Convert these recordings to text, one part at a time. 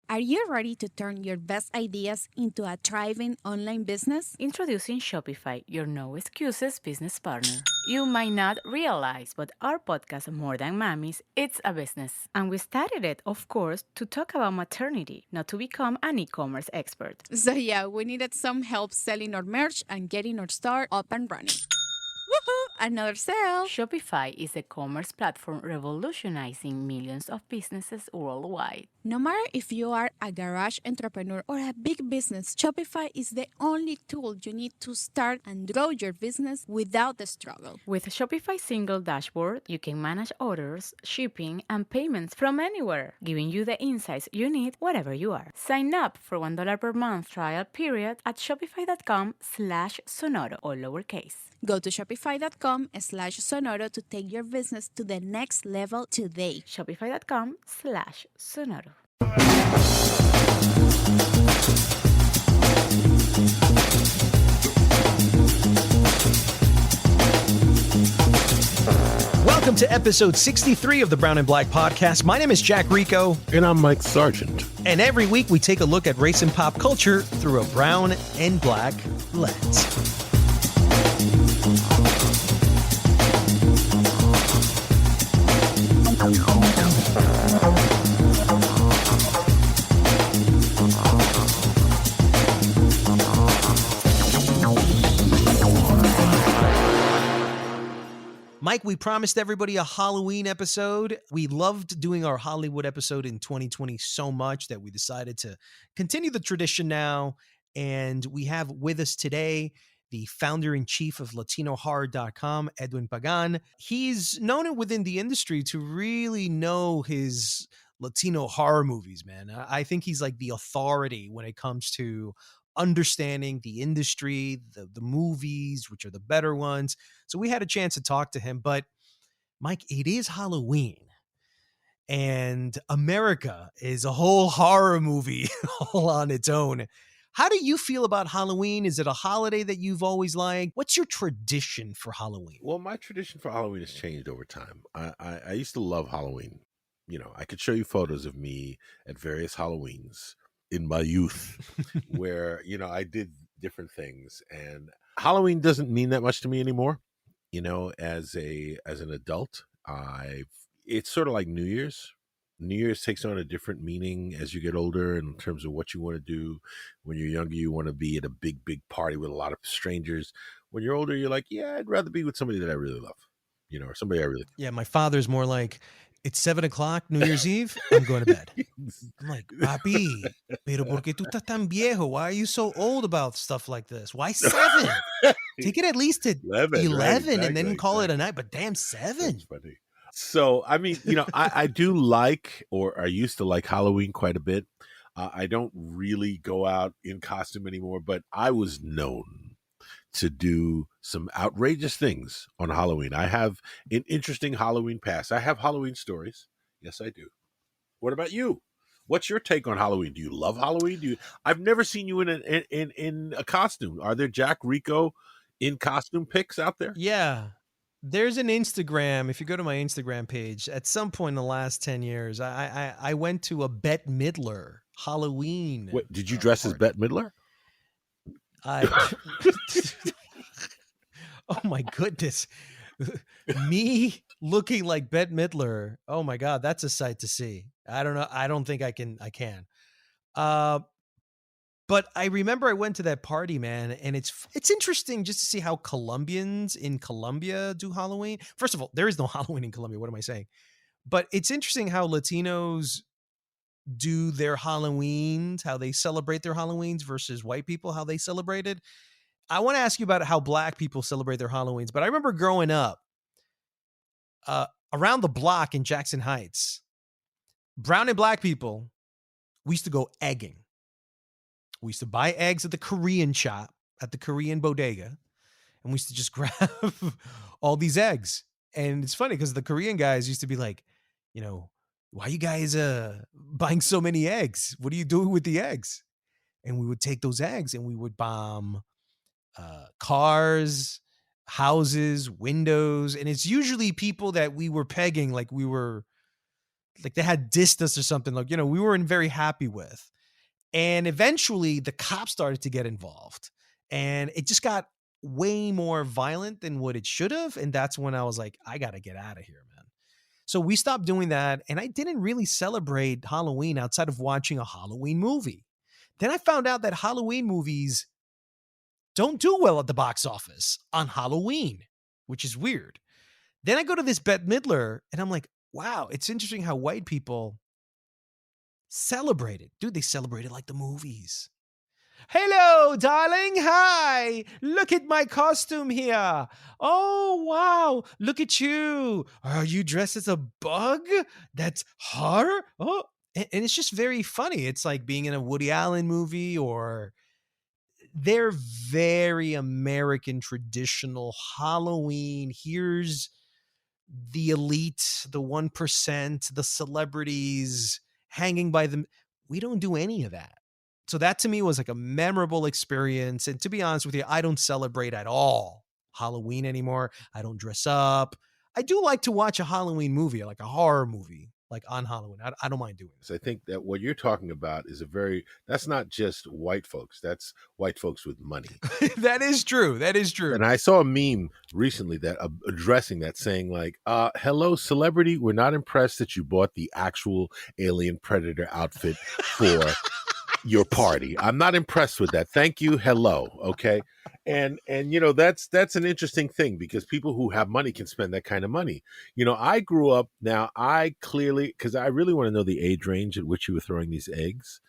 Are you ready to turn your best ideas into a thriving online business? Introducing Shopify, your no excuses business partner. You might not realize, but our podcast, More Than Mammies, it's a business. And we started it, of course, to talk about maternity, not to become an e-commerce expert. So, yeah, we needed some help selling our merch and getting our store up and running. Woohoo! Another sale! Shopify is a commerce platform revolutionizing millions of businesses worldwide. No matter if you are a garage entrepreneur or a big business, Shopify is the only tool you need to start and grow your business without the struggle. With Shopify's single dashboard, you can manage orders, shipping, and payments from anywhere, giving you the insights you need wherever you are. Sign up for $1 per month trial period at shopify.com/sonoro, all lowercase. Go to shopify.com/sonoro to take your business to the next level today. Shopify.com/sonoro. Welcome to episode 63 of the Brown and Black Podcast. My name is Jack Rico. And I'm Mike Sargent. And every week we take a look at race and pop culture through a brown and black lens. Mike, we promised everybody a Halloween episode. We loved doing our Hollywood episode in 2020 so much that we decided to continue the tradition now. And we have with us today the founder-in-chief of LatinoHorror.com, Edwin Pagan. He's known within the industry to really know his Latino horror movies, man. I think he's like the authority when it comes to understanding the industry, the movies, which are the better ones. So we had a chance to talk to him. But Mike, it is Halloween. And America is a whole horror movie all on its own. How do you feel about Halloween? Is it a holiday that you've always liked? What's your tradition for Halloween? Well, my tradition for Halloween has changed over time. I used to love Halloween. You know, I could show you photos of me at various Halloweens in my youth where, you know, I did different things. And Halloween doesn't mean that much to me anymore. You know, as an adult, it's sort of like New Year's. New Year's takes on a different meaning as you get older in terms of what you want to do. When you're younger, you want to be at a big party with a lot of strangers. When you're older, you're like, yeah, I'd rather be with somebody that I really love, you know, or somebody I really. Yeah, my father's more like, it's 7:00, New Year's Eve, I'm going to bed. I'm like, papi, pero por qué tú estás tan viejo? Why are you so old about stuff like this? Why 7? Take it at least to 11 right, exactly, and then call it a exactly. night. But damn, 7. That's funny. So, I mean, you know, I do like, or I used to like Halloween quite a bit. I don't really go out in costume anymore, but I was known to do some outrageous things on Halloween. I have an interesting Halloween past. I have Halloween stories. Yes, I do. What about you? What's your take on Halloween? Do you love Halloween? I've never seen you in a costume. Are there Jack Rico in costume pics out there? Yeah. There's an Instagram. If you go to my Instagram page, at some point in the last 10 years, I went to a Bette Midler Halloween. What, did you dress as Bette Midler? I Oh my goodness. Me looking like Bette Midler. Oh my God, that's a sight to see. I don't know. I don't think I can. But I remember I went to that party, man, and it's interesting just to see how Colombians in Colombia do Halloween. First of all, there is no Halloween in Colombia. What am I saying? But it's interesting how Latinos do their Halloweens, how they celebrate their Halloweens versus white people, how they celebrate it. I want to ask you about how black people celebrate their Halloweens, but I remember growing up around the block in Jackson Heights, brown and black people, we used to go egging. We used to buy eggs at the Korean shop, at the Korean bodega, and we used to just grab all these eggs. And it's funny because the Korean guys used to be like, you know, why you guys buying so many eggs? What are you doing with the eggs? And we would take those eggs and we would bomb cars, houses, windows. And it's usually people that we were pegging like we were like they had dissed us or something, like, you know, we weren't very happy with. And eventually the cops started to get involved, and it just got way more violent than what it should have. And that's when I was like, I got to get out of here, man. So we stopped doing that. And I didn't really celebrate Halloween outside of watching a Halloween movie. Then I found out that Halloween movies don't do well at the box office on Halloween, which is weird. Then I go to this Bette Midler and I'm like, wow, it's interesting how white people celebrate it. Dude, they celebrate it like the movies. Hello, darling. Hi. Look at my costume here. Oh, wow. Look at you. Are you dressed as a bug? That's horror. Oh, and it's just very funny. It's like being in a Woody Allen movie, or they're very American traditional Halloween. Here's the elite, the 1%, the celebrities hanging by them. We don't do any of that. So that to me was like a memorable experience. And to be honest with you, I don't celebrate at all Halloween anymore. I don't dress up. I do like to watch a Halloween movie, like a horror movie, like on Halloween. I don't mind doing it. So I think that what you're talking about is that's not just white folks. That's white folks with money. That is true. That is true. And I saw a meme recently that addressing that, saying like, hello, celebrity. We're not impressed that you bought the actual Alien Predator outfit for your party. I'm not impressed with that. Thank you. Hello. Okay. And you know, that's an interesting thing, because people who have money can spend that kind of money. You know, I grew up, now I clearly, because I really want to know the age range at which you were throwing these eggs.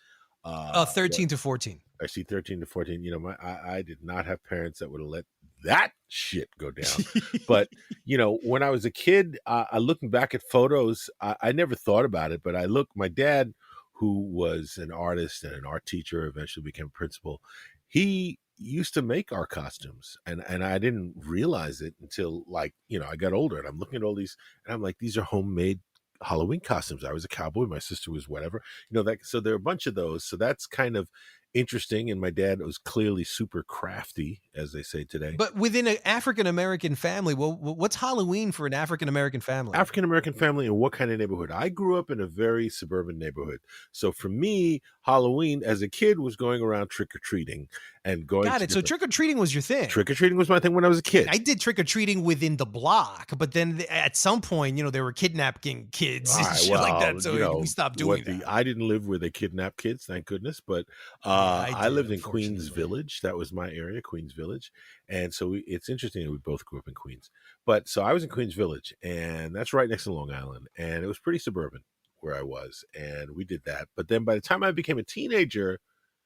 13 to 14. I see 13 to 14. You know, I did not have parents that would have let that shit go down. But, you know, when I was a kid, looking back at photos, I never thought about it, but my dad, who was an artist and an art teacher, eventually became principal, he used to make our costumes. And I didn't realize it until, like, you know, I got older, and I'm looking at all these and I'm like, these are homemade Halloween costumes. I was a cowboy. My sister was whatever, you know, so there are a bunch of those. So that's kind of interesting. And my dad was clearly super crafty, as they say today. But within an African-American family, well, what's Halloween for an African-American family? African-American family, in what kind of neighborhood? I grew up in a very suburban neighborhood. So for me, Halloween as a kid was going around trick-or-treating and going. Got it. So trick-or-treating was your thing. Trick-or-treating was my thing when I was a kid. I did trick-or-treating within the block, but then at some point, you know, they were kidnapping kids and shit like that. So, you know, we stopped doing that. I didn't live where they kidnap kids, thank goodness. But I lived in Queens Village. That was my area, Queens Village. And so it's interesting that we both grew up in Queens. But so I was in Queens Village, and that's right next to Long Island. And it was pretty suburban where I was. And we did that. But then by the time I became a teenager,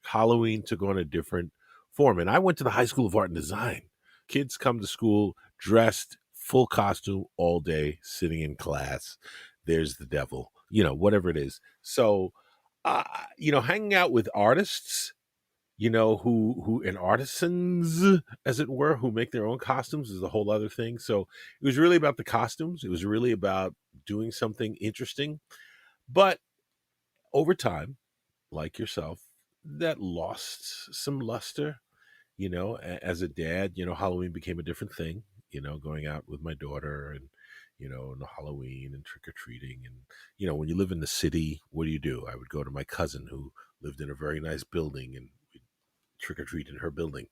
Halloween took on a different form. And I went to the High School of Art and Design. Kids come to school dressed, full costume all day, sitting in class. There's the devil, you know, whatever it is. So, you know, hanging out with artists, you know, who and artisans, as it were, who make their own costumes is a whole other thing. So it was really about the costumes. It was really about doing something interesting. But over time, like yourself, that lost some luster. You know, as a dad, you know, Halloween became a different thing, you know, going out with my daughter and, you know, and Halloween and trick-or-treating. And, you know, when you live in the city, what do? I would go to my cousin who lived in a very nice building, and we'd trick-or-treat in her building.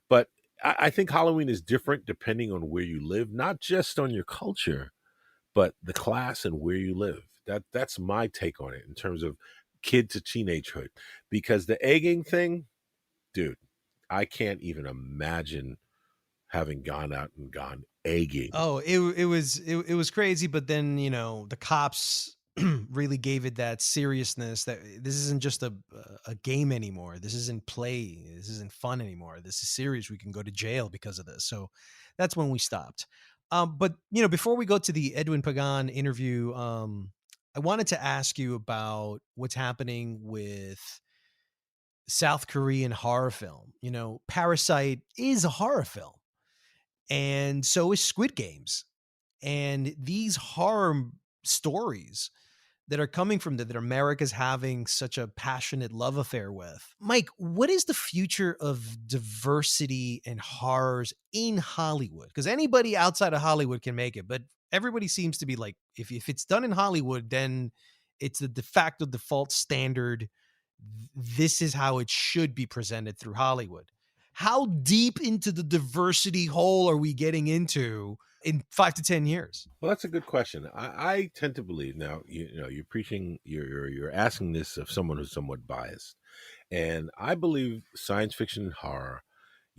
But I think Halloween is different depending on where you live, not just on your culture, but the class and where you live. That's my take on it in terms of kid to teenagehood. Because the egging thing, dude, I can't even imagine having gone out and gone egging. Oh, it was crazy. But then, you know, the cops really gave it that seriousness that this isn't just a game anymore. This isn't play. This isn't fun anymore. This is serious. We can go to jail because of this. So that's when we stopped. But, you know, before we go to the Edwin Pagan interview, I wanted to ask you about what's happening with South Korean horror film. You know, Parasite is a horror film, and so is Squid Games. And these horror stories that are coming from that America's having such a passionate love affair with. Mike, what is the future of diversity and horrors in Hollywood? Because anybody outside of Hollywood can make it, but everybody seems to be like, if it's done in Hollywood, then it's the de facto default standard. This is how it should be presented through Hollywood. How deep into the diversity hole are we getting into in 5 to 10 years? Well, that's a good question. I tend to believe now. You're preaching. You're asking this of someone who's somewhat biased, and I believe science fiction and horror.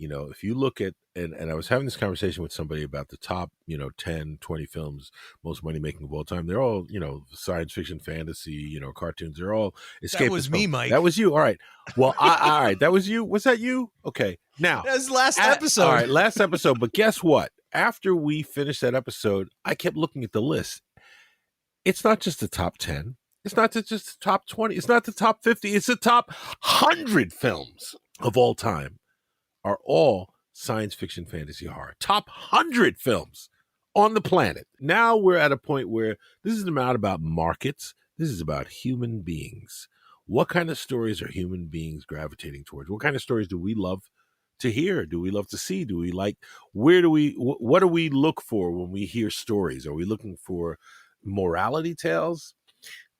If you look at, and I was having this conversation with somebody about the top, 10, 20 films, most money making of all time. They're all, science fiction, fantasy, cartoons. They're all escapist. That was me, films. Mike. That was you. All right. Well, all right. That was you. Was that you? Okay. Now, that was last episode. All right. Last episode. But guess what? After we finished that episode, I kept looking at the list. It's not just the top 10. It's not just the top 20. It's not the top 50. It's the top 100 films of all time. Are all science fiction, fantasy, horror. Top 100 films on the planet. Now we're at a point where this is not about markets. This is about human beings. What kind of stories are human beings gravitating towards? What kind of stories do we love to hear? Do we love to see? Do we like, what do we look for when we hear stories? Are we looking for morality tales?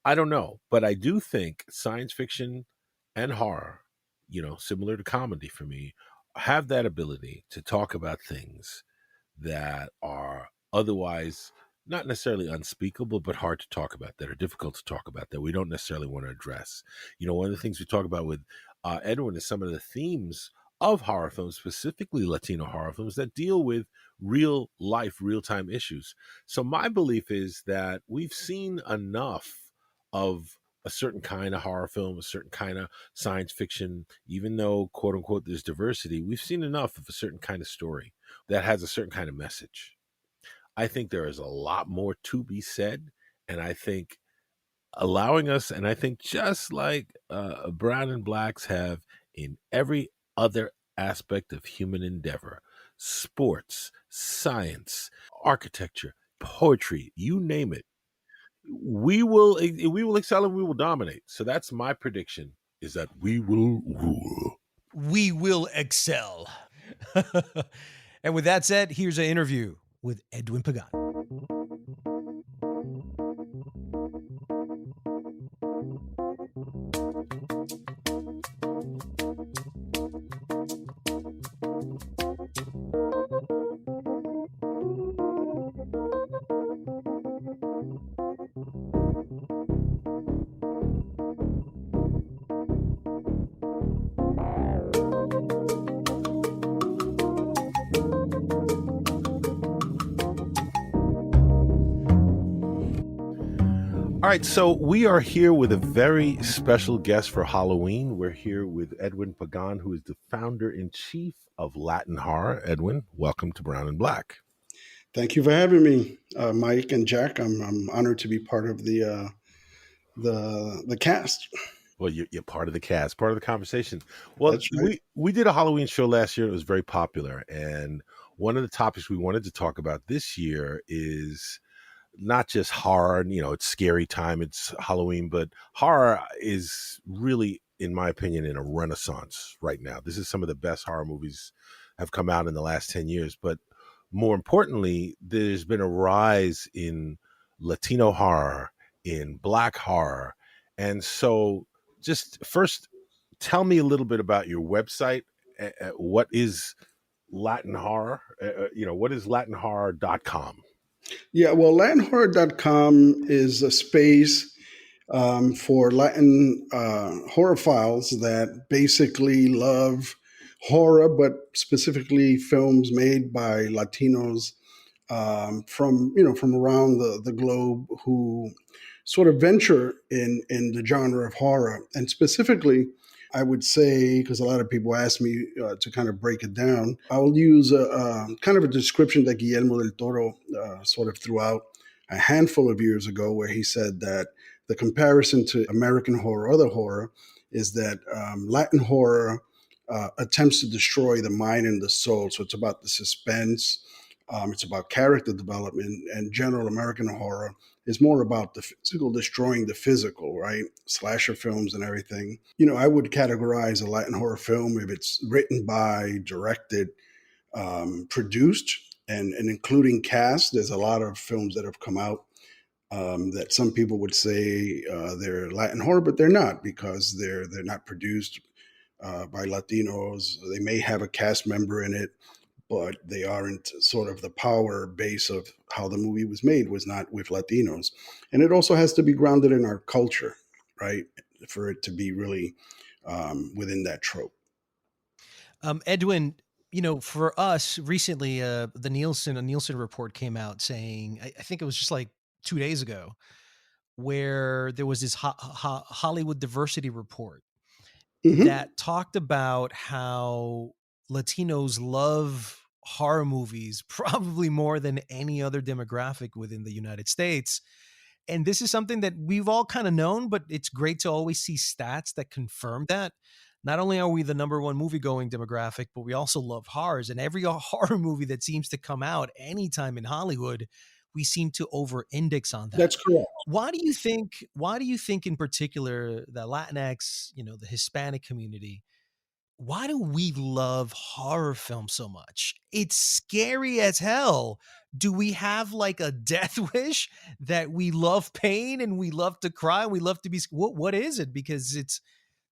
I don't know. But I do think science fiction and horror, similar to comedy for me, have that ability to talk about things that are otherwise not necessarily unspeakable, but hard to talk about, that are difficult to talk about, that we don't necessarily want to address. One of the things we talk about with Edwin is some of the themes of horror films, specifically Latino horror films, that deal with real life, real-time issues. So my belief is that we've seen enough of a certain kind of horror film, a certain kind of science fiction, even though, quote unquote, there's diversity, we've seen enough of a certain kind of story that has a certain kind of message. I think there is a lot more to be said. And I think allowing us, and I think just like Brown and Blacks have in every other aspect of human endeavor, sports, science, architecture, poetry, you name it, we will excel and we will dominate. So that's my prediction, is that we will rule. We will excel. And with that said, here's an interview with Edwin Pagan. All right, so we are here with a very special guest for Halloween. We're here with Edwin Pagan, who is the founder-in-chief of Latin Horror. Edwin, welcome to Brown and Black. Thank you for having me, Mike and Jack. I'm honored to be part of the cast. Well, you're part of the cast, part of the conversation. Well, That's right. we did a Halloween show last year. It was very popular. And one of the topics we wanted to talk about this year is not just horror, it's scary time, it's Halloween, but horror is really, in my opinion, in a renaissance right now. This is some of the best horror movies have come out in the last 10 years. But more importantly, there's been a rise in Latino horror, in Black horror. And so just first, tell me a little bit about your website. What is Latin horror? What is LatinHorror.com? Yeah, well, LatinHorror.com is a space for Latin horror that basically love horror, but specifically films made by Latinos from around the globe who sort of venture in the genre of horror. And specifically, I would say, because a lot of people ask me to kind of break it down, I'll use a kind of a description that Guillermo del Toro sort of threw out a handful of years ago, where he said that the comparison to American horror, other horror, is that Latin horror attempts to destroy the mind and the soul. So it's about the suspense, it's about character development, and general American horror is more about the physical destroying the physical, right? Slasher films and everything. I would categorize a Latin horror film if it's written by, directed, produced, and including cast. There's a lot of films that have come out that some people would say they're Latin horror, but they're not, because they're not produced by Latinos. They may have a cast member in it, but they aren't sort of the power base of how the movie was made was not with Latinos. And it also has to be grounded in our culture, right? For it to be really within that trope. Edwin, for us recently, a Nielsen report came out saying, I think it was just like 2 days ago, where there was this Hollywood diversity report that talked about how Latinos love horror movies probably more than any other demographic within the United States. And this is something that we've all kind of known, but it's great to always see stats that confirm that. Not only are we the number one movie-going demographic, but we also love horrors. And every horror movie that seems to come out anytime in Hollywood, we seem to over-index on that. That's correct. Why do you think in particular that Latinx, the Hispanic community, why do we love horror films so much? It's scary as hell. Do we have like a death wish that we love pain and we love to cry? We love to be, what is it? Because it's,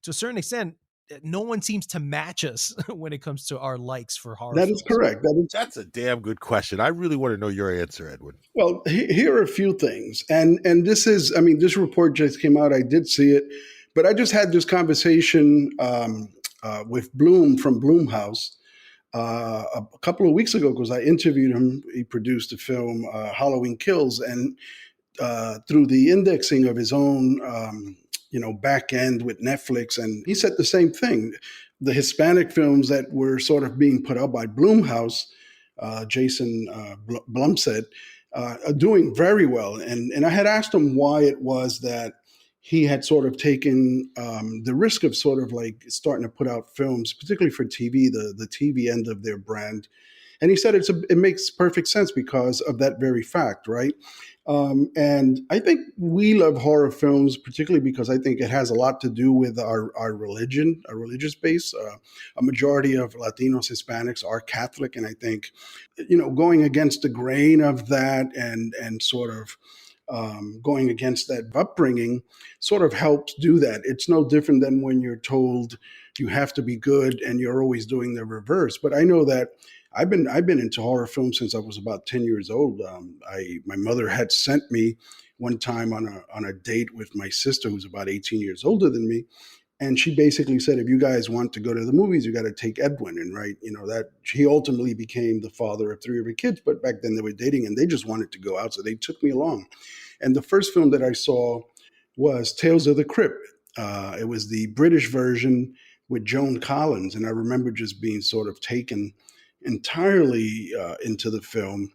to a certain extent, no one seems to match us when it comes to our likes for horror That films. is correct. That's a damn good question. I really want to know your answer, Edwin. Well, here are a few things. And this is, I mean, this report just came out. I did see it, but I just had this conversation with Bloom from Bloomhouse a couple of weeks ago, because I interviewed him. He produced a film, Halloween Kills, and through the indexing of his own, back end with Netflix, and he said the same thing. The Hispanic films that were sort of being put out by Bloomhouse, Jason Blum said, are doing very well. And I had asked him why it was that he had sort of taken the risk of sort of like starting to put out films, particularly for TV, the TV end of their brand. And he said it makes perfect sense because of that very fact, right? And I think we love horror films, particularly because I think it has a lot to do with our religion, our religious base. A majority of Latinos, Hispanics are Catholic. And I think, going against the grain of that and sort of going against that upbringing sort of helps do that. It's no different than when you're told you have to be good and you're always doing the reverse. But I know that I've been into horror films since I was about 10 years old. My mother had sent me one time on a date with my sister, who's about 18 years older than me. And she basically said, if you guys want to go to the movies, you got to take Edwin. And that he ultimately became the father of 3 of her kids. But back then they were dating and they just wanted to go out. So they took me along. And the first film that I saw was Tales of the Crypt. It was the British version with Joan Collins. And I remember just being sort of taken entirely into the film.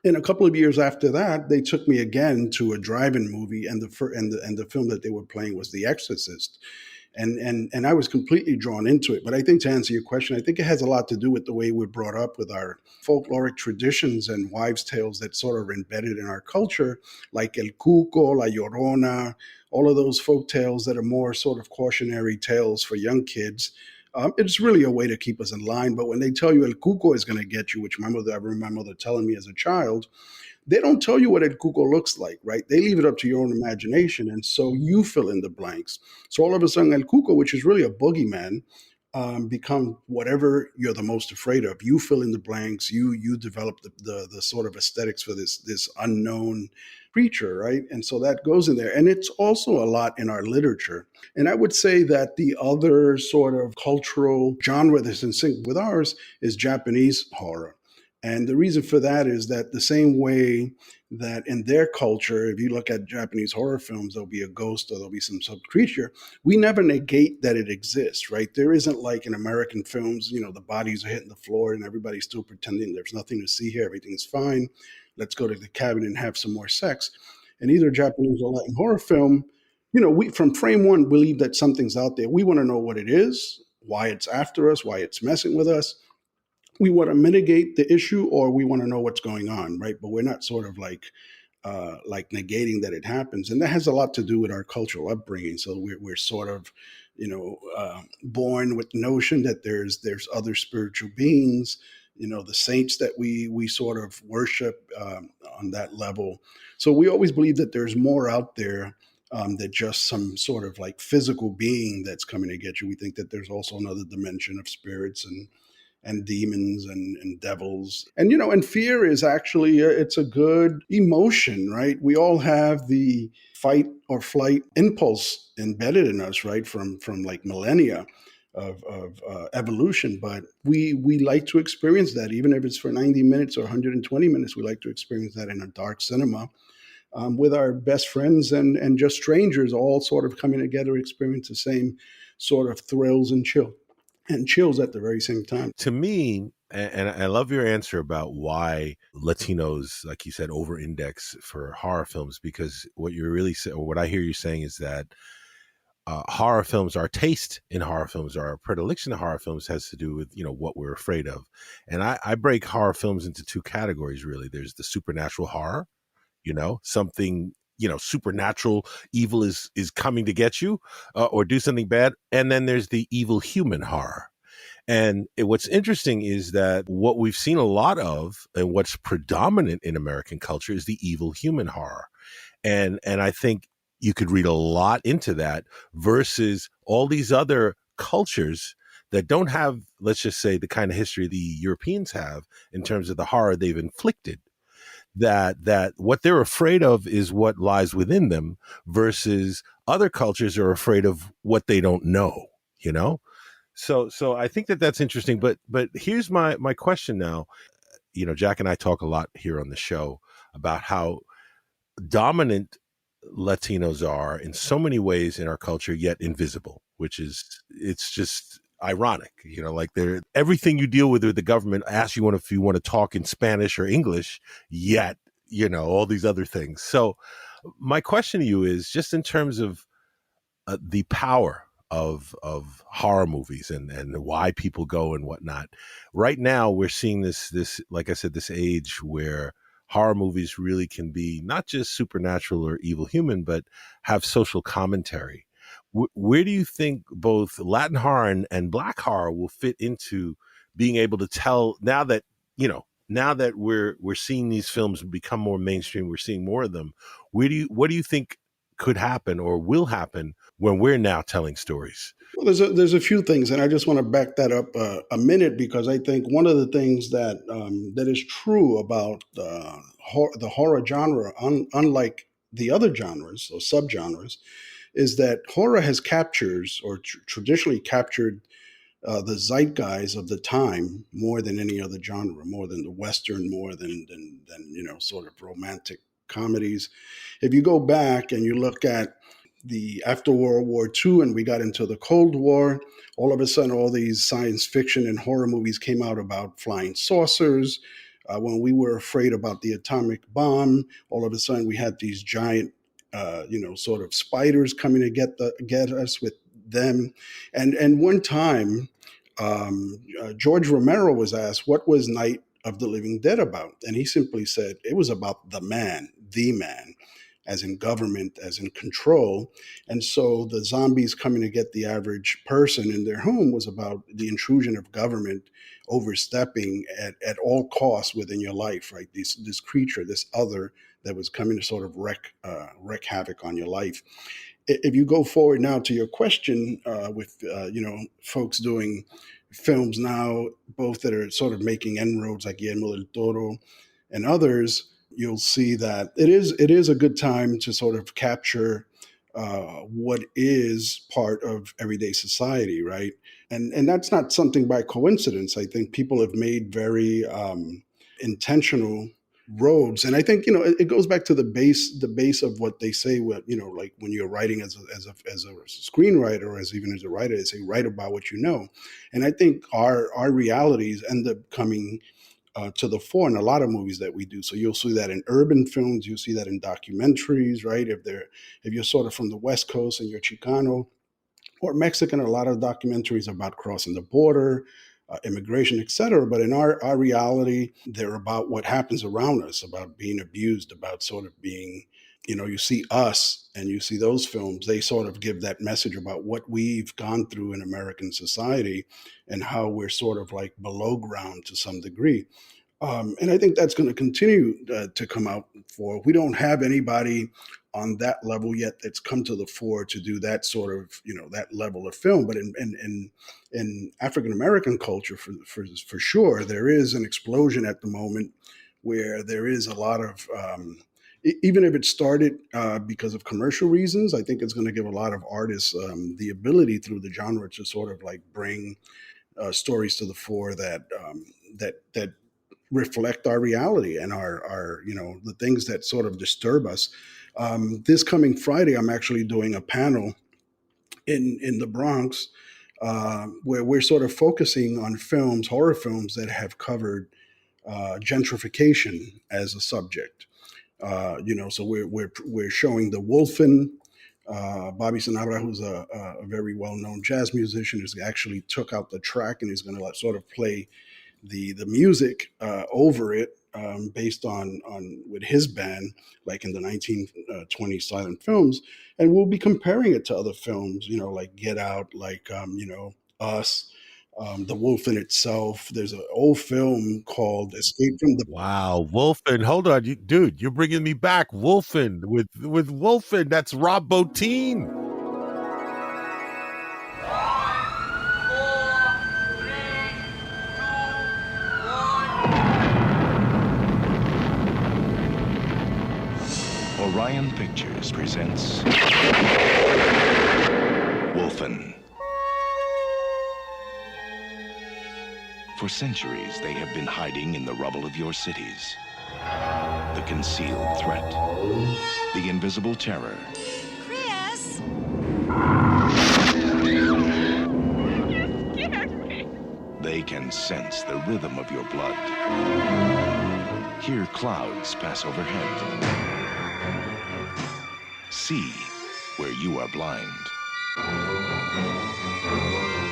And a couple of years after that, they took me again to a drive-in movie, and the film that they were playing was The Exorcist. And I was completely drawn into it. But I think, to answer your question, I think it has a lot to do with the way we're brought up, with our folkloric traditions and wives' tales that sort of are embedded in our culture, like El Cuco, La Llorona, all of those folk tales that are more sort of cautionary tales for young kids. It's really a way to keep us in line. But when they tell you El Cuco is going to get you, which I remember my mother telling me as a child, they don't tell you what El Cuco looks like, right? They leave it up to your own imagination. And so you fill in the blanks. So all of a sudden, El Cuco, which is really a boogeyman, become whatever you're the most afraid of. You fill in the blanks. You develop the sort of aesthetics for this unknown creature, right? And so that goes in there. And it's also a lot in our literature. And I would say that the other sort of cultural genre that's in sync with ours is Japanese horror. And the reason for that is that the same way that in their culture, if you look at Japanese horror films, there'll be a ghost or there'll be some sub creature. We never negate that it exists, right? There isn't like in American films, the bodies are hitting the floor and everybody's still pretending there's nothing to see here. Everything's fine. Let's go to the cabin and have some more sex. And either Japanese or Latin horror film, we from frame one believe that something's out there. We want to know what it is, why it's after us, why it's messing with us. We want to mitigate the issue, or we want to know what's going on, right? But we're not sort of like negating that it happens. And that has a lot to do with our cultural upbringing. So we're sort of, born with the notion that there's other spiritual beings, the saints that we sort of worship on that level. So we always believe that there's more out there than just some sort of like physical being that's coming to get you. We think that there's also another dimension of spirits and demons and devils. And fear is actually it's a good emotion, right? We all have the fight or flight impulse embedded in us, right, from like millennia of evolution. But we like to experience that, even if it's for 90 minutes or 120 minutes. We like to experience that in a dark cinema with our best friends and just strangers, all sort of coming together, experience the same sort of thrills and chills at the very same time. To me, and I love your answer about why Latinos, like you said, over-index for horror films, because what you're really saying, or what I hear you saying, is that horror films, our taste in horror films, our predilection of horror films has to do with, what we're afraid of. And I break horror films into two categories, really. There's the supernatural horror, something, supernatural evil is coming to get you or do something bad. And then there's the evil human horror. And what's interesting is that what we've seen a lot of and what's predominant in American culture is the evil human horror. And I think you could read a lot into that versus all these other cultures that don't have, let's just say, the kind of history the Europeans have in terms of the horror they've inflicted. That what they're afraid of is what lies within them versus other cultures are afraid of what they don't know, So I think that that's interesting. But here's my question now. Jack and I talk a lot here on the show about how dominant Latinos are in so many ways in our culture, yet invisible, it's just ironic, like everything you deal with the government asks you if you want to talk in Spanish or English, yet, all these other things. So my question to you is just in terms of the power of horror movies and why people go and whatnot. Right now, we're seeing this, like I said, this age where horror movies really can be not just supernatural or evil human, but have social commentary. Where do you think both Latin horror and Black horror will fit into being able to tell now that we're seeing these films become more mainstream, we're seeing more of them. What do you think could happen or will happen when we're now telling stories? Well, there's a few things, and I just want to back that up a minute, because I think one of the things that is true about the horror genre, unlike the other genres or subgenres, is that horror has captures or traditionally captured the zeitgeist of the time more than any other genre, more than the Western, more than sort of romantic comedies. If you go back and you look at the after World War II and we got into the Cold War, all of a sudden all these science fiction and horror movies came out about flying saucers. When we were afraid about the atomic bomb, all of a sudden we had these giant, sort of spiders coming to get us with them. And one time, George Romero was asked, what was Night of the Living Dead about? And he simply said, it was about the man, as in government, as in control. And so the zombies coming to get the average person in their home was about the intrusion of government overstepping at all costs within your life, right? This creature, this other that was coming to sort of wreak havoc on your life. If you go forward now to your question with, folks doing films now, both that are sort of making inroads like Guillermo del Toro and others, you'll see that it is a good time to sort of capture what is part of everyday society, right? And that's not something by coincidence. I think people have made very intentional roads, and I think it goes back to the base of what they say. What like when you're writing as a screenwriter or even as a writer, they say write about what you know, and I think our realities end up coming to the fore in a lot of movies that we do. So you'll see that in urban films, you'll see that in documentaries, right? If you're sort of from the West Coast and you're Chicano or Mexican, a lot of documentaries about crossing the border, immigration, etc. But in our reality, they're about what happens around us, about being abused, about sort of being you see Us and you see those films, they sort of give that message about what we've gone through in American society and how we're sort of like below ground to some degree. And I think that's going to continue to come out for. We don't have anybody on that level yet that's come to the fore to do that sort of, that level of film. But in African American culture, for sure, there is an explosion at the moment where there is a lot of, even if it started because of commercial reasons, I think it's going to give a lot of artists the ability through the genre to sort of like bring stories to the fore that reflect our reality and our the things that sort of disturb us. This coming Friday, I'm actually doing a panel in the Bronx where we're sort of focusing on horror films that have covered gentrification as a subject. So we're showing The Wolfen. Bobby Sanabria, who's a very well-known jazz musician, has actually took out the track and is going to sort of play the music over it, based on with his band, like in the 1920s silent films, and we'll be comparing it to other films, like Get Out, like Us, The Wolfen itself. There's an old film called Escape from the. Wow, Wolfen! Hold on, you're bringing me back. Wolfen with Wolfen. That's Rob Bottin. Orion Pictures presents Wolfen. For centuries, they have been hiding in the rubble of your cities. The concealed threat. The invisible terror. Chris! You scared me. They can sense the rhythm of your blood. Hear clouds pass overhead. See where you are blind.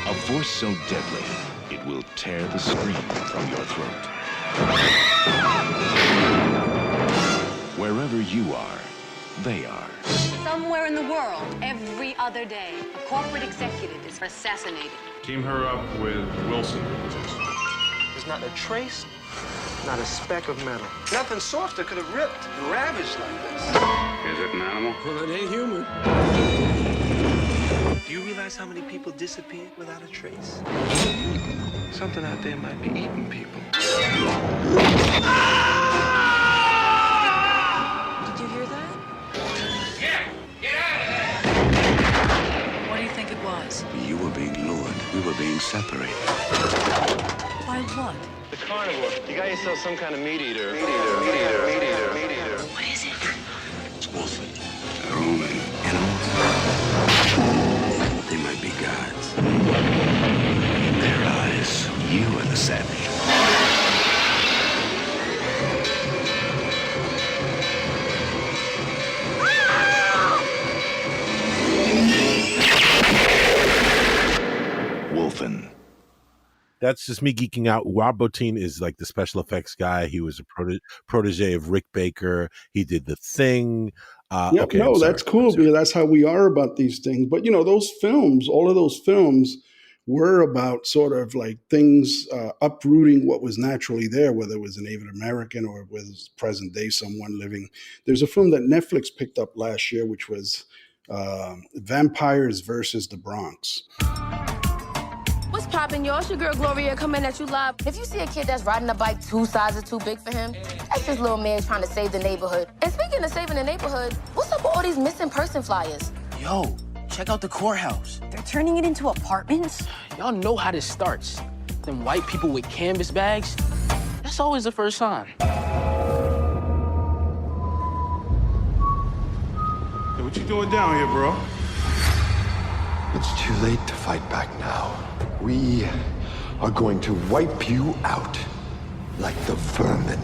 A force so deadly, it will tear the scream from your throat. Wherever you are, they are. Somewhere in the world, every other day, a corporate executive is assassinated. Team her up with Wilson. There's not a trace, not a speck of metal. Nothing softer could have ripped and ravaged like this. Is it an animal? Well, it ain't human. Do you realize how many people disappeared without a trace? Something out there might be eating people. Did you hear that? Yeah, get out of there! What do you think it was? You were being lured. We were being separated. By what? The carnivore. You got yourself some kind of meat eater. What is it? It's Wolfen. They're only animals. They might be gods. In their eyes, you are the savage. Wolfen. That's just me geeking out. Rob Bottin is like the special effects guy. He was a protege of Rick Baker. He did The Thing. Okay, no, that's cool because that's how we are about these things. But those films, all of those films were about sort of like things uprooting what was naturally there, whether it was a Native American or it was present day someone living. There's a film that Netflix picked up last year, which was Vampires versus the Bronx. What's poppin', y'all? It's your girl Gloria coming at you live. If you see a kid that's riding a bike 2 sizes too big for him, that's just little man trying to save the neighborhood. And speaking of saving the neighborhood, what's up with all these missing person flyers? Yo, check out the courthouse. They're turning it into apartments? Y'all know how this starts. Them white people with canvas bags, that's always the first sign. Hey, what you doing down here, bro? It's too late to fight back now. We are going to wipe you out like the vermin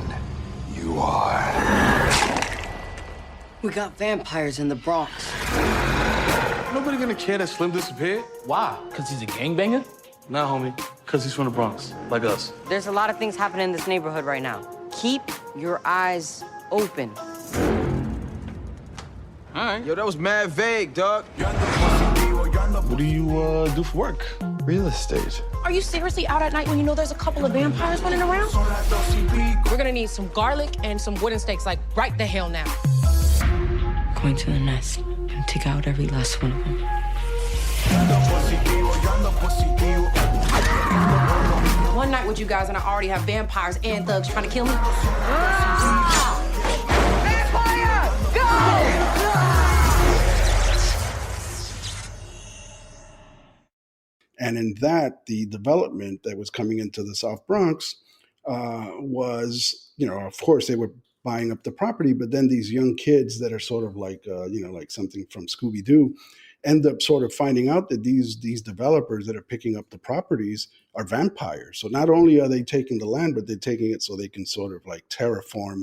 you are. We got vampires in the Bronx. Nobody gonna care that Slim disappeared. Why? Because he's a gangbanger? Nah, homie. Because he's from the Bronx, like us. There's a lot of things happening in this neighborhood right now. Keep your eyes open. All right. Yo, that was mad vague, dog. What do you do for work? Real estate. Are you seriously out at night when you know there's a couple of vampires running around? We're gonna need some garlic and some wooden stakes, like right the hell now. Going to the nest and take out every last one of them. One night with you guys and I already have vampires and thugs trying to kill me. Vampire! Go! And in that, the development that was coming into the South Bronx was, of course, they were buying up the property, but then these young kids that are sort of like, like something from Scooby-Doo, end up sort of finding out that these developers that are picking up the properties are vampires. So not only are they taking the land, but they're taking it so they can sort of like terraform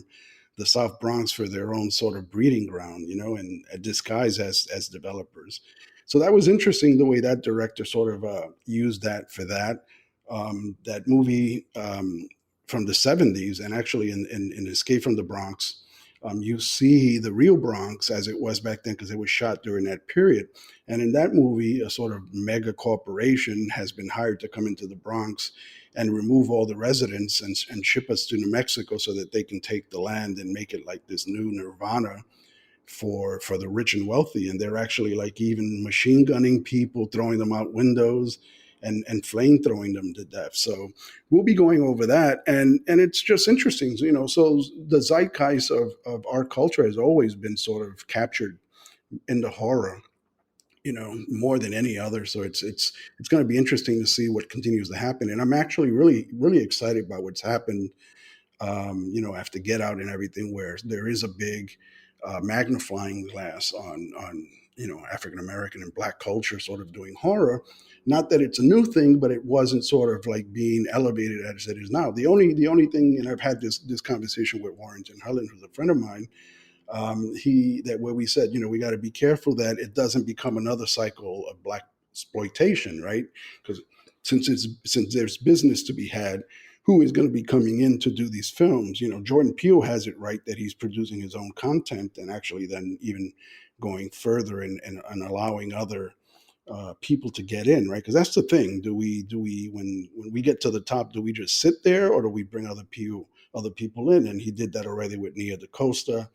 the South Bronx for their own sort of breeding ground, and disguise as developers. So that was interesting the way that director sort of used that for that. That movie from the 70s, and actually in Escape from the Bronx, you see the real Bronx as it was back then because it was shot during that period. And in that movie, a sort of mega corporation has been hired to come into the Bronx and remove all the residents and ship us to New Mexico so that they can take the land and make it like this new nirvana for the rich and wealthy. And they're actually like even machine gunning people, throwing them out windows and flame throwing them to death. So we'll be going over that. And it's just interesting, so the zeitgeist of our culture has always been sort of captured into horror, more than any other. So it's going to be interesting to see what continues to happen. And I'm actually really, really excited about what's happened, after Get Out and everything, where there is a big magnifying glass on African American and Black culture sort of doing horror. Not that it's a new thing, but it wasn't sort of like being elevated as it is now. The only thing, and I've had this conversation with Warrington Hullen, who's a friend of mine, where we said, we got to be careful that it doesn't become another cycle of Black exploitation, right? Because since there's business to be had, who is going to be coming in to do these films? Jordan Peele has it right that he's producing his own content and actually then even going further and allowing other people to get in, right? Because that's the thing. Do we when we get to the top, do we just sit there or do we bring other people in? And he did that already with Nia DaCosta,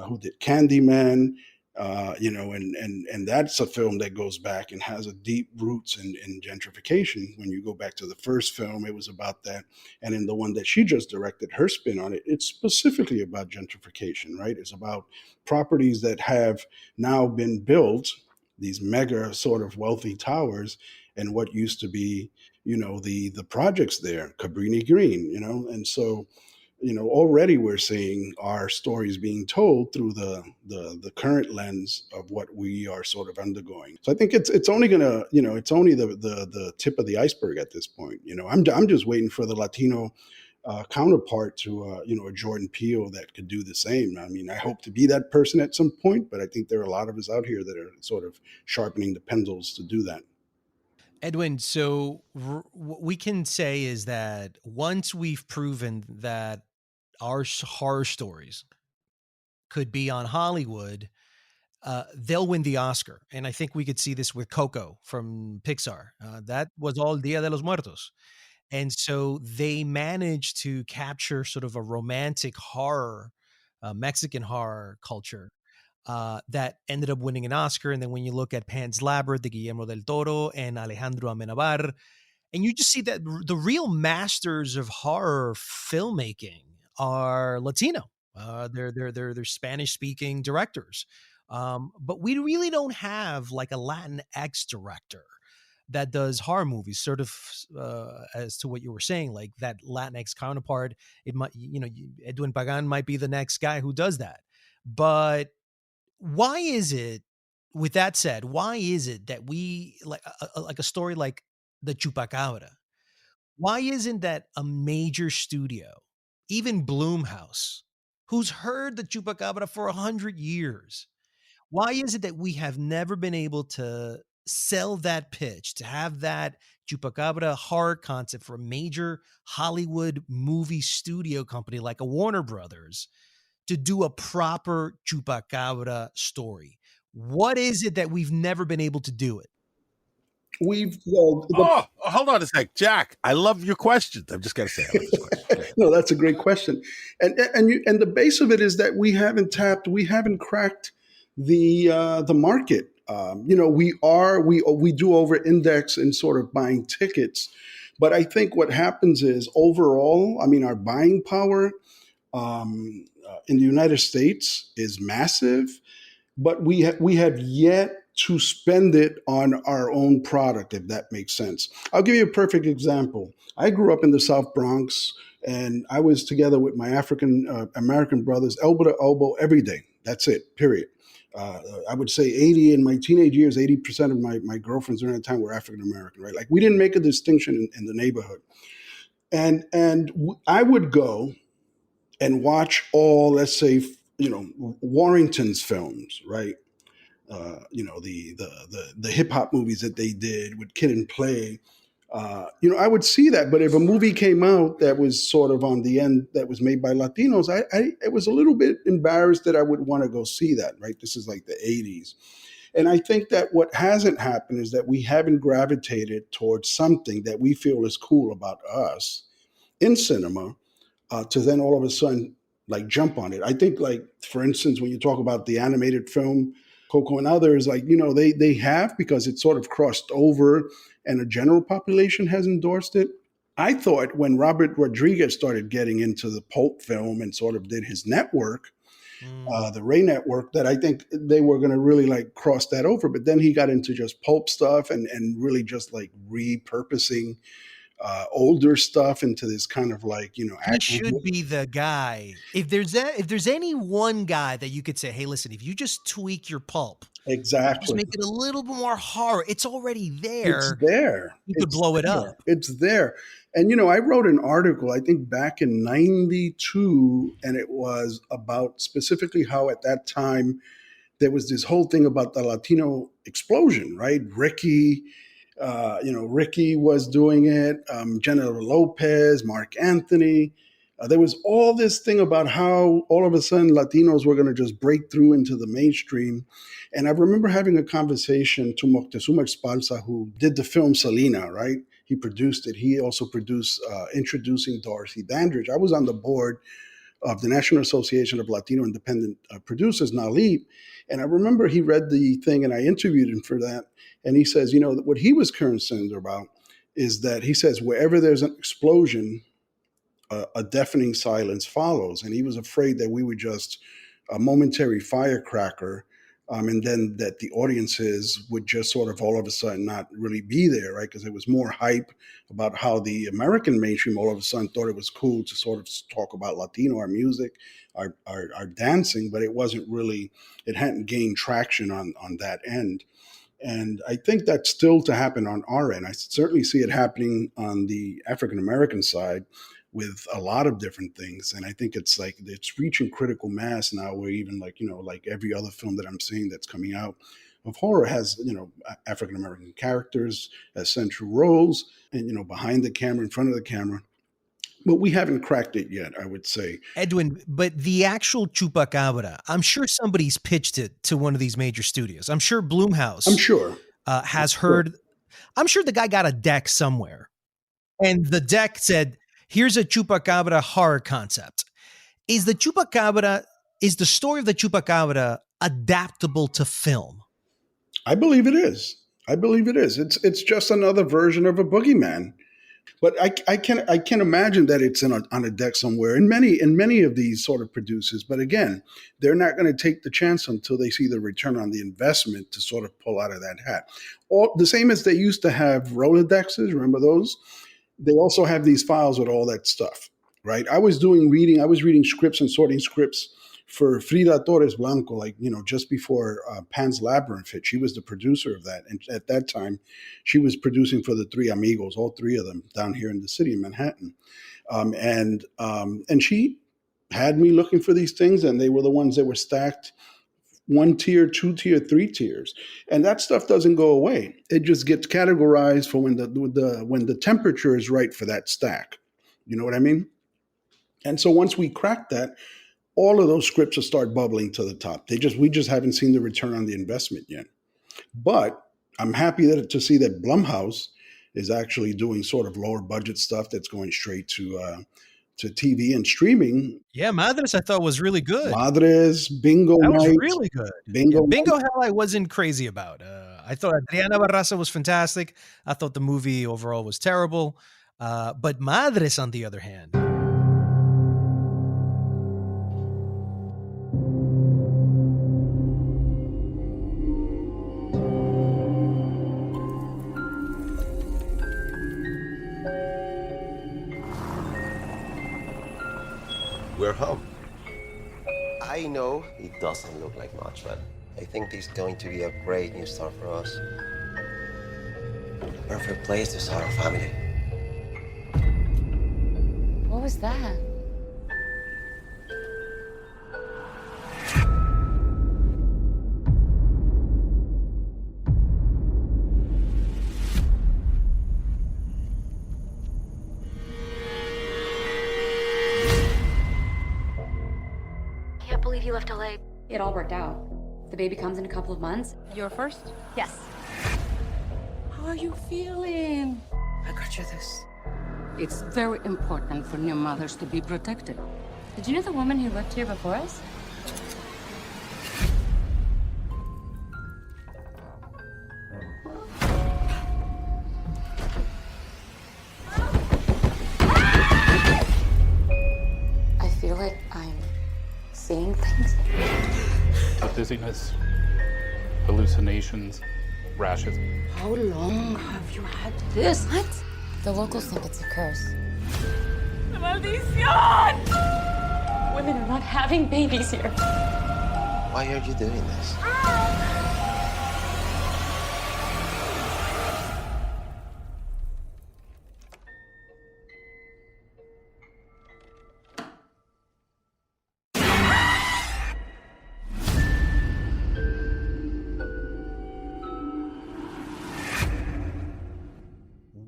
who did Candyman, and that's a film that goes back and has a deep roots in gentrification. When you go back to the first film, it was about that. And in the one that she just directed, her spin on it, it's specifically about gentrification, right? It's about properties that have now been built, these mega sort of wealthy towers, and what used to be, the projects there, Cabrini Green, and so, already we're seeing our stories being told through the current lens of what we are sort of undergoing. So I think it's only gonna, it's only the tip of the iceberg at this point. I'm just waiting for the Latino counterpart to a Jordan Peele that could do the same. I mean, I hope to be that person at some point, but I think there are a lot of us out here that are sort of sharpening the pendles to do that. Edwin, so what we can say is that once we've proven that our horror stories could be on Hollywood, they'll win the Oscar. And I think we could see this with Coco from Pixar. That was all Dia de los Muertos. And so they managed to capture sort of a romantic horror, Mexican horror culture that ended up winning an Oscar. And then when you look at Pan's Labyrinth, the Guillermo del Toro and Alejandro Amenabar, and you just see that the real masters of horror filmmaking are Latino. They're Spanish-speaking directors. But we really don't have like a Latinx director that does horror movies, sort of as to what you were saying, like that Latinx counterpart. It might, Edwin Pagan might be the next guy who does that. But why is it, with that said, why is it that we like a story like the Chupacabra? Why isn't that a major studio, even Blumhouse, who's heard the Chupacabra for 100 years? Why is it that we have never been able to sell that pitch, to have that Chupacabra horror concept for a major Hollywood movie studio company like a Warner Brothers to do a proper Chupacabra story? What is it that we've never been able to do it? Hold on a sec, Jack. I love your questions. I've just got to say, I love this question. No, that's a great question, and the base of it is that we haven't cracked the market. We do over index in sort of buying tickets, but I think what happens is overall, I mean, our buying power in the United States is massive, but we have yet to spend it on our own product, if that makes sense. I'll give you a perfect example. I grew up in the South Bronx, and I was together with my African American brothers, elbow to elbow, every day. That's it, period. I would say 80 in my teenage years, 80% of my girlfriends during that time were African American, right? Like, we didn't make a distinction in the neighborhood. And I would go and watch all, let's say, Warrington's films, right? The hip hop movies that they did with Kid and Play. I would see that, but if a movie came out that was sort of on the end that was made by Latinos, I was a little bit embarrassed that I would want to go see that, right? This is like the 80s. And I think that what hasn't happened is that we haven't gravitated towards something that we feel is cool about us in cinema to then all of a sudden like jump on it. I think, like, for instance, when you talk about the animated film, Coco and others, like, they have, because it sort of crossed over and a general population has endorsed it. I thought when Robert Rodriguez started getting into the pulp film and sort of did his network, the Ray Network, that I think they were going to really like cross that over. But then he got into just pulp stuff and really just like repurposing older stuff into this kind of like, he should be the guy. If there's any one guy that you could say, hey, listen, if you just tweak your pulp, exactly, just make it a little bit more horror, it's already there. It's there. You could blow it up. It's there. And, I wrote an article, I think back in 92, and it was about specifically how at that time there was this whole thing about the Latino explosion, right? Ricky was doing it, Jennifer Lopez, Mark Anthony. There was all this thing about how all of a sudden Latinos were going to just break through into the mainstream. And I remember having a conversation to Moctezuma Esparza, who did the film Selena, right? He produced it. He also produced Introducing Dorothy Dandridge. I was on the board of the National Association of Latino Independent Producers, NALIP. And I remember he read the thing and I interviewed him for that. And he says, what he was concerned about is that he says, wherever there's an explosion, a deafening silence follows. And he was afraid that we would just a momentary firecracker, and then that the audiences would just sort of all of a sudden not really be there, right? Because there was more hype about how the American mainstream all of a sudden thought it was cool to sort of talk about Latino, our music, our dancing, but it wasn't really, it hadn't gained traction on that end. And I think that's still to happen on our end. I certainly see it happening on the African-American side with a lot of different things. And I think it's like, it's reaching critical mass now where even like, like every other film that I'm seeing that's coming out of horror has, African-American characters as central roles and, behind the camera, in front of the camera. But we haven't cracked it yet, I would say. Edwin, but the actual Chupacabra, I'm sure somebody's pitched it to one of these major studios. I'm sure Blumhouse has heard. I'm sure the guy got a deck somewhere. And the deck said, here's a Chupacabra horror concept. Is the story of the Chupacabra adaptable to film? I believe it is. It's just another version of a boogeyman. But I can imagine that it's on a deck somewhere in many of these sort of producers. But again, they're not going to take the chance until they see the return on the investment to sort of pull out of that hat. Or the same as they used to have Rolodexes. Remember those? They also have these files with all that stuff, right? I was reading scripts and sorting scripts for Frida Torres Blanco, like, just before Pan's Labyrinth hit. She was the producer of that. And at that time, she was producing for the Three Amigos, all three of them down here in the city of Manhattan. And she had me looking for these things, and they were the ones that were stacked 1 tier, 2 tier, 3 tiers. And that stuff doesn't go away. It just gets categorized for when the temperature is right for that stack. You know what I mean? And so once we crack that, all of those scripts will start bubbling to the top. We just haven't seen the return on the investment yet. But I'm happy to see that Blumhouse is actually doing sort of lower budget stuff that's going straight to TV and streaming. Yeah, Madres I thought was really good. Madres, Bingo That was Night, really good. Bingo Bingo Hell I wasn't crazy about. I thought Adriana Barraza was fantastic. I thought the movie overall was terrible. But Madres, on the other hand. We're home. I know it doesn't look like much, but I think this is going to be a great new start for us. The perfect place to start our family. What was that? Can't believe you left LA. It all worked out. The baby comes in a couple of months. You're first? Yes. How are you feeling? I got you this. It's very important for new mothers to be protected. Did you know the woman who lived here before us? I feel like I'm seeing things. Dizziness, hallucinations, rashes. How long have you had this? What? The locals think it's a curse. Maldición! Women are not having babies here. Why are you doing this?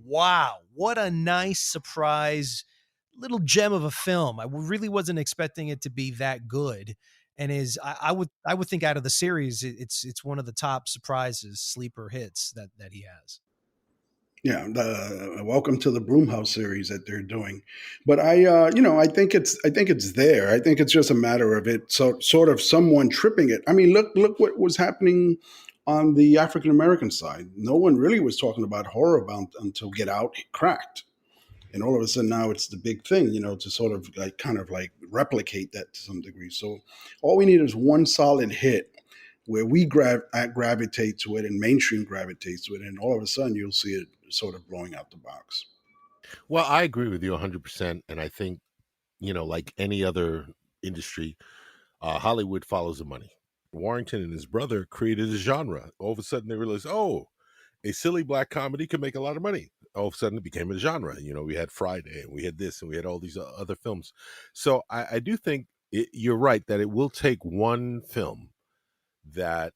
Wow, what a nice surprise little gem of a film. I really wasn't expecting it to be that good, and I would think out of the series it's one of the top surprises, sleeper hits that he has. Yeah, welcome to the Broomhouse series that they're doing. But I think it's there. I think it's just a matter of it sort of someone tripping it. I mean, look what was happening on the African American side. No one really was talking about horror until Get Out cracked. And all of a sudden now it's the big thing, to sort of kind of replicate that to some degree. So all we need is one solid hit where we gravitate to it and mainstream gravitates to it. And all of a sudden you'll see it sort of blowing out the box. Well, I agree with you 100%. And I think, like any other industry, Hollywood follows the money. Warrington and his brother created a genre. All of a sudden they realized, a silly black comedy can make a lot of money. All of a sudden it became a genre. We had Friday and we had this and we had all these other films. So I do think you're right that it will take one film that,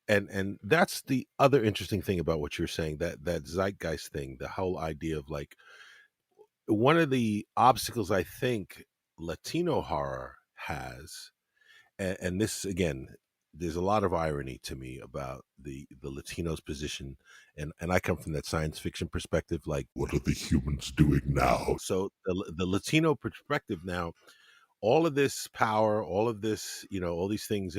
and that's the other interesting thing about what you're saying, that zeitgeist thing, the whole idea of one of the obstacles I think Latino horror has, and this again, there's a lot of irony to me about the Latinos' position, and I come from that science fiction perspective, what are the humans doing now? So the Latino perspective now, all of this power, all of this, all these things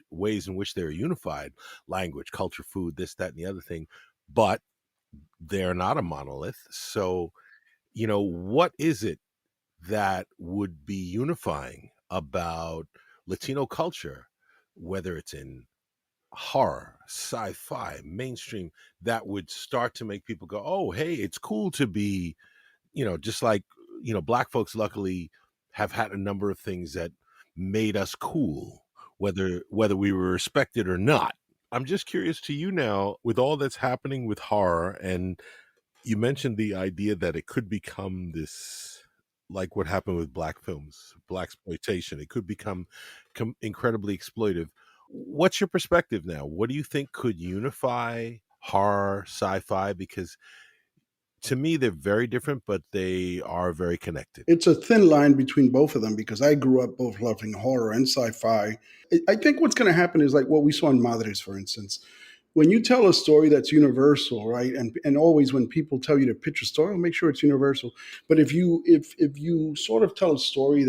ways in which they're unified, language, culture, food, this, that, and the other thing, but they're not a monolith. So, what is it that would be unifying about Latino culture, whether it's in horror, sci-fi, mainstream, that would start to make people go, oh, hey, it's cool to be, just like, black folks luckily have had a number of things that made us cool, whether we were respected or not. I'm just curious to you now, with all that's happening with horror, and you mentioned the idea that it could become this, like what happened with black films, blaxploitation. It could become incredibly exploitive. What's your perspective now? What do you think could unify horror, sci-fi? Because To me, they're very different, but they are very connected. It's a thin line between both of them because I grew up both loving horror and sci-fi. I think what's going to happen is like what we saw in Madres, for instance. When you tell a story that's universal, right, and always when people tell you to pitch a story, make sure it's universal. But if you sort of tell a story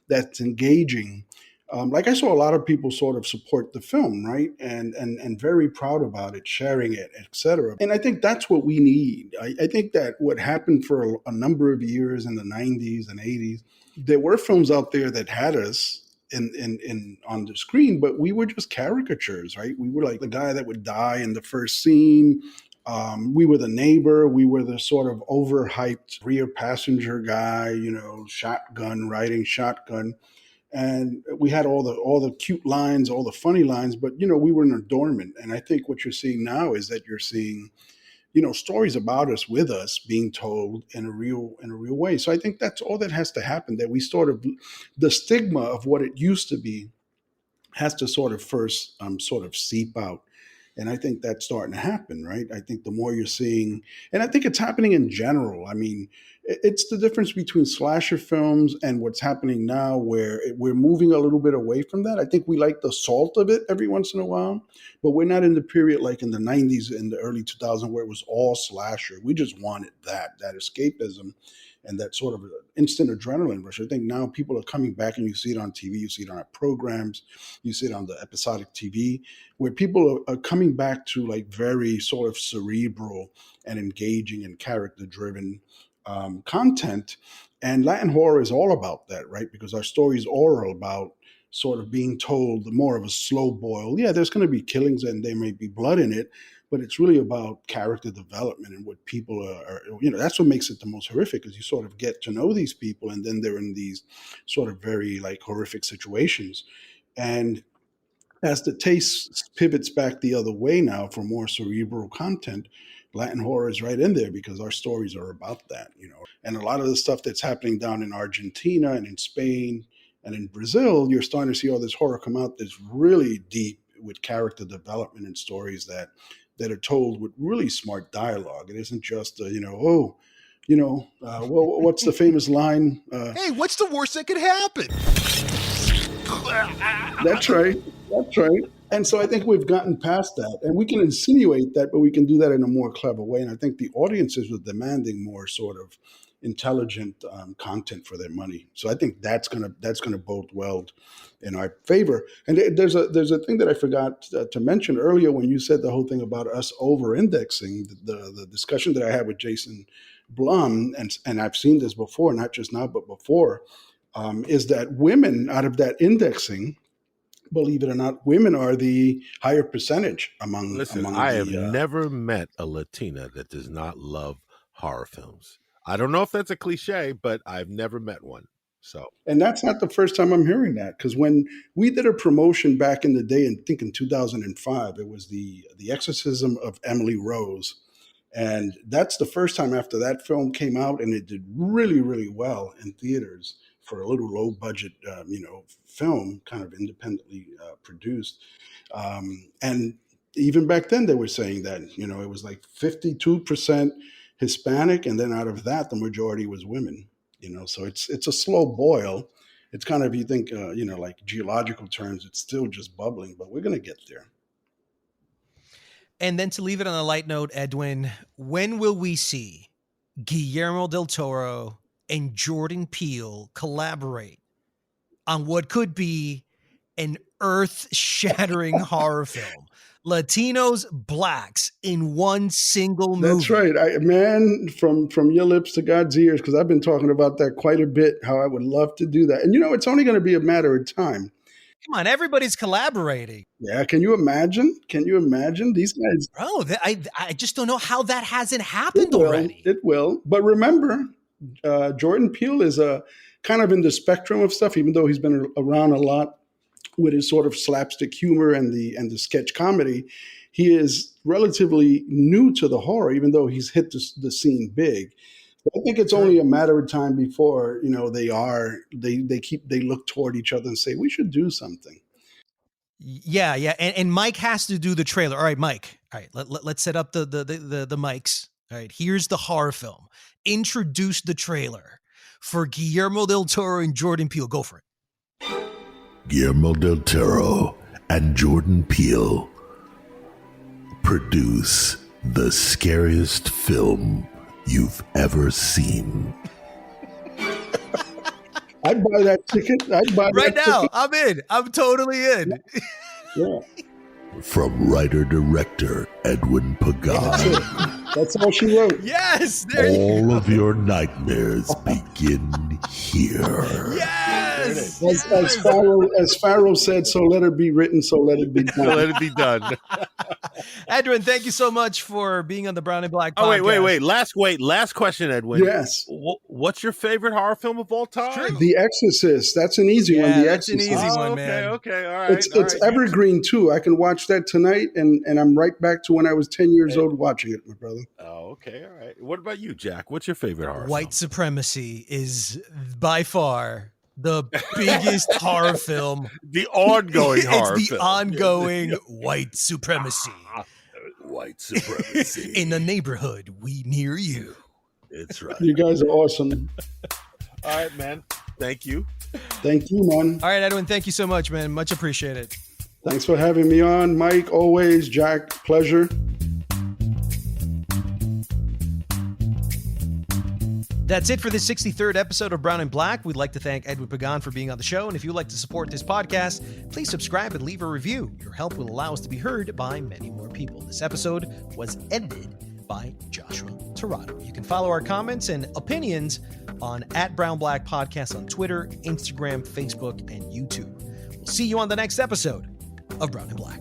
that's engaging, like I saw a lot of people sort of support the film, right, and very proud about it, sharing it, etc. And I think that's what we need. I think that what happened for a number of years in the 90s and 80s, there were films out there that had us in on the screen, but we were just caricatures, right? We were like the guy that would die in the first scene. We were the neighbor. We were the sort of overhyped rear passenger guy, shotgun, riding shotgun. And we had all the cute lines, all the funny lines, but we were dormant. And I think what you're seeing now is that you're seeing stories about us with us being told in a real way. So I think that's all that has to happen, that we sort of, the stigma of what it used to be has to sort of first sort of seep out. And I think that's starting to happen, right? I think the more you're seeing, and I think it's happening in general. I mean, it's the difference between slasher films and what's happening now, where we're moving a little bit away from that. I think we like the salt of it every once in a while, but we're not in the period like in the 90s and the early 2000s where it was all slasher. We just wanted that escapism and that sort of instant adrenaline rush. I think now people are coming back, and you see it on TV, you see it on our programs, you see it on the episodic TV, where people are coming back to like very sort of cerebral and engaging and character-driven content. And Latin horror is all about that, right? Because our stories are about sort of being told more of a slow boil. Yeah, there's going to be killings and there may be blood in it, but it's really about character development and what people are, that's what makes it the most horrific, is you sort of get to know these people and then they're in these sort of very like horrific situations. And as the taste pivots back the other way now for more cerebral content, Latin horror is right in there because our stories are about that, And a lot of the stuff that's happening down in Argentina and in Spain and in Brazil, you're starting to see all this horror come out that's really deep with character development and stories that are told with really smart dialogue. It isn't just, what's the famous line? Hey, what's the worst that could happen? That's right. And so I think we've gotten past that, and we can insinuate that, but we can do that in a more clever way. And I think the audiences are demanding more sort of intelligent content for their money. So I think that's gonna bode well in our favor. And there's a thing that I forgot to mention earlier when you said the whole thing about us over-indexing. The discussion that I had with Jason Blum, and I've seen this before, not just now but before, is that women out of that indexing, believe it or not, women are the higher percentage among. Listen, I have never met a Latina that does not love horror films. I don't know if that's a cliche, but I've never met one. So, and that's not the first time I'm hearing that, because when we did a promotion back in the day, and I think in 2005, it was the Exorcism of Emily Rose, and that's the first time after that film came out, and it did really, really well in theaters for a little low budget, film, kind of independently produced. And even back then they were saying that, it was like 52% Hispanic. And then out of that, the majority was women, so it's a slow boil. It's kind of, you think, like geological terms, it's still just bubbling, but we're going to get there. And then to leave it on a light note, Edwin, when will we see Guillermo del Toro and Jordan Peele collaborate on what could be an earth-shattering horror film? Latinos, blacks in one single movie. That's right. From your lips to God's ears, because I've been talking about that quite a bit, how I would love to do that. And it's only going to be a matter of time. Come on, everybody's collaborating. Yeah, can you imagine? These guys? Bro, I just don't know how that hasn't happened already. It will. But remember, Jordan Peele is a kind of in the spectrum of stuff, even though he's been around a lot with his sort of slapstick humor and the sketch comedy. He is relatively new to the horror, even though he's hit the scene big. I think it's only a matter of time before they look toward each other and say, we should do something. Yeah, and Mike has to do the trailer. All right, Mike. All right, let's set up the mics. All right, here's the horror film. Introduce the trailer for Guillermo del Toro and Jordan Peele. Go for it. Guillermo del Toro and Jordan Peele produce the scariest film you've ever seen. I'd buy that ticket. I'd buy right that now. ticket. I'm in. I'm totally in. Yeah. From writer-director Edwin Pagan. That's all she wrote. Yes. All of your nightmares begin here. Yes. As Pharaoh said, so let it be written, so let it be done. So let it be done. Edwin, thank you so much for being on the Brown and Black podcast. Last question, Edwin. Yes. What's your favorite horror film of all time? The Exorcist. That's an easy one. The that's Exorcist. an easy one, man. Okay, all right. It's evergreen too. I can watch that tonight, and I'm right back to when I was 10 years old watching it, my brother. Oh, okay, all right. What about you, Jack? What's your favorite horror White Supremacy is by far the biggest horror film. The ongoing horror It's the film. ongoing white supremacy. White supremacy. In the neighborhood we near you. It's right. You guys are awesome. All right, man. Thank you. Thank you, man. All right, Edwin, thank you so much, man. Much appreciated. Thanks for having me on, Mike. Always, Jack. Pleasure. That's it for this 63rd episode of Brown and Black. We'd like to thank Edwin Pagan for being on the show. And if you'd like to support this podcast, please subscribe and leave a review. Your help will allow us to be heard by many more people. This episode was edited by Joshua Tirado. You can follow our comments and opinions on @BrownBlack Podcast on Twitter, Instagram, Facebook, and YouTube. We'll see you on the next episode of Brown and Black.